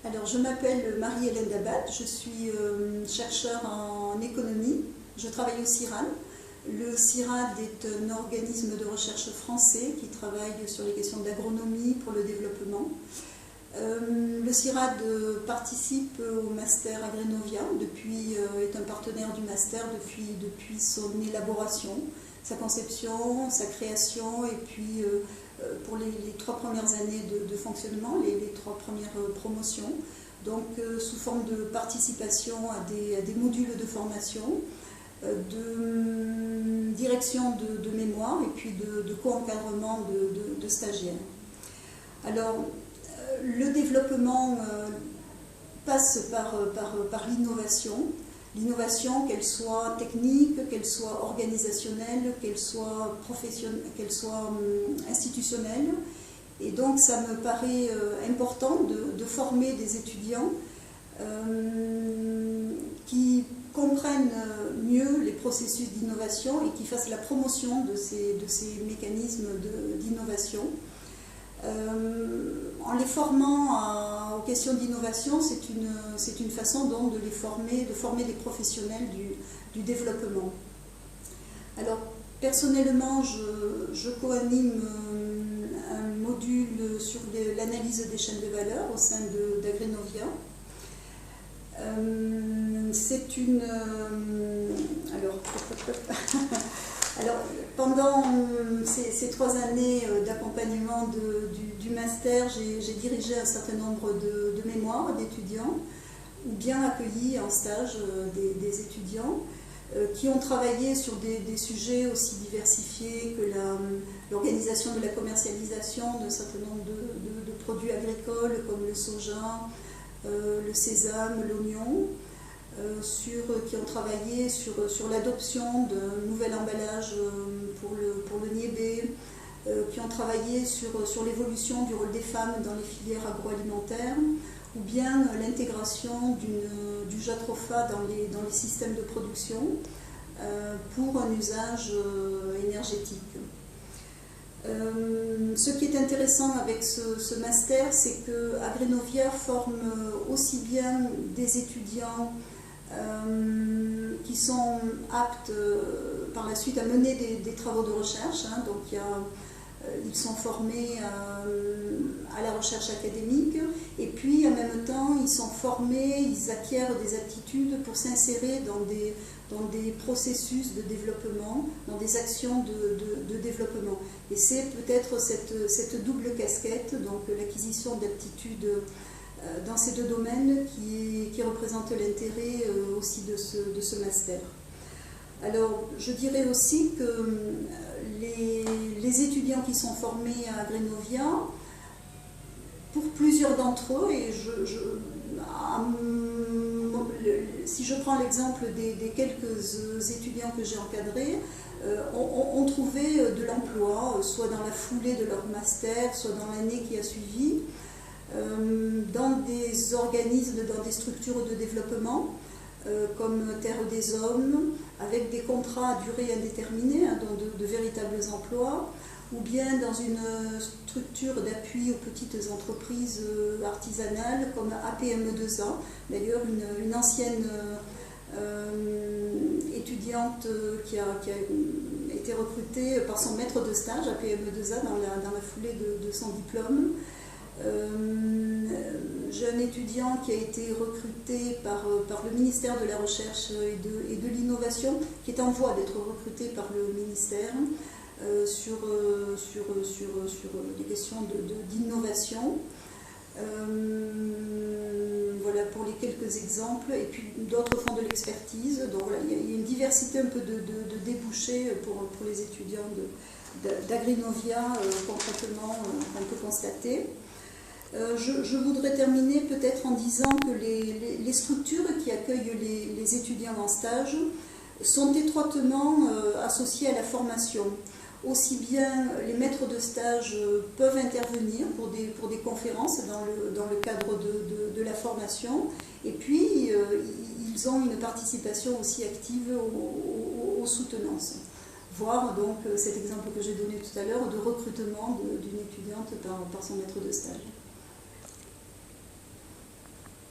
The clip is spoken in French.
Alors, je m'appelle Marie-Hélène Dabat, je suis chercheure en économie, je travaille au CIRAD. Le CIRAD est un organisme de recherche français qui travaille sur les questions d'agronomie pour le développement. Le CIRAD participe au master Agrinovia, est un partenaire du master depuis son élaboration, sa conception, sa création et puis pour les 3 premières années de fonctionnement, les 3 premières promotions, donc sous forme de participation à des modules de formation, de direction de mémoire et puis de co-encadrement de stagiaires. Alors, le développement passe par l'innovation. L'innovation, qu'elle soit technique, qu'elle soit organisationnelle, qu'elle soit professionnelle, qu'elle soit institutionnelle. Et donc, ça me paraît important de former des étudiants qui comprennent mieux les processus d'innovation et qui fassent la promotion de ces mécanismes d'innovation. En les formant aux questions d'innovation, c'est une façon donc de former des professionnels du développement. Alors, personnellement, je co-anime un module sur l'analyse des chaînes de valeur au sein d'Agrinovia. C'est une... Alors, pendant ces 3 années d'accompagnement du master, j'ai dirigé un certain nombre de mémoires d'étudiants, ou bien accueilli en stage des étudiants qui ont travaillé sur des sujets aussi diversifiés que l'organisation de la commercialisation d'un certain nombre de produits agricoles comme le soja, le sésame, l'oignon, qui ont travaillé sur l'adoption d'un nouvel emballage pour le niébé, qui ont travaillé sur l'évolution du rôle des femmes dans les filières agroalimentaires, ou bien l'intégration du jatropha dans les systèmes de production pour un usage énergétique. Ce qui est intéressant avec ce master, c'est que Agrinovia forme aussi bien des étudiants qui sont aptes par la suite à mener des travaux de recherche, donc ils sont formés à la recherche académique et puis en même temps ils sont formés, ils acquièrent des aptitudes pour s'insérer dans des processus de développement, dans des actions de développement. Et c'est peut-être cette double casquette, donc l'acquisition d'aptitudes dans ces 2 domaines qui représente l'intérêt aussi de ce master. Alors, je dirais aussi que les étudiants qui sont formés à Agrinovia, pour plusieurs d'entre eux, et si je prends l'exemple des quelques étudiants que j'ai encadrés, ont trouvé de l'emploi, soit dans la foulée de leur master, soit dans l'année qui a suivi, dans des organismes, dans des structures de développement, comme Terre des Hommes, avec des contrats à durée indéterminée, donc de véritables emplois, ou bien dans une structure d'appui aux petites entreprises artisanales comme APME2A. D'ailleurs, une ancienne étudiante qui a été recrutée par son maître de stage à APME2A dans la foulée de son diplôme. J'ai un étudiant qui a été recruté par le ministère de la Recherche et de l'Innovation, qui est en voie d'être recruté par le ministère sur des questions d'innovation. Voilà pour les quelques exemples, et puis d'autres font de l'expertise. Donc voilà, il y a une diversité un peu de débouchés pour les étudiants d'Agrinovia concrètement qu'on peut constater. Je voudrais terminer peut-être en disant que les structures qui accueillent les étudiants en stage sont étroitement associées à la formation. Aussi bien les maîtres de stage peuvent intervenir pour des conférences dans le cadre de la formation, et puis ils ont une participation aussi active aux soutenances. Voir donc cet exemple que j'ai donné tout à l'heure de recrutement d'une étudiante par son maître de stage.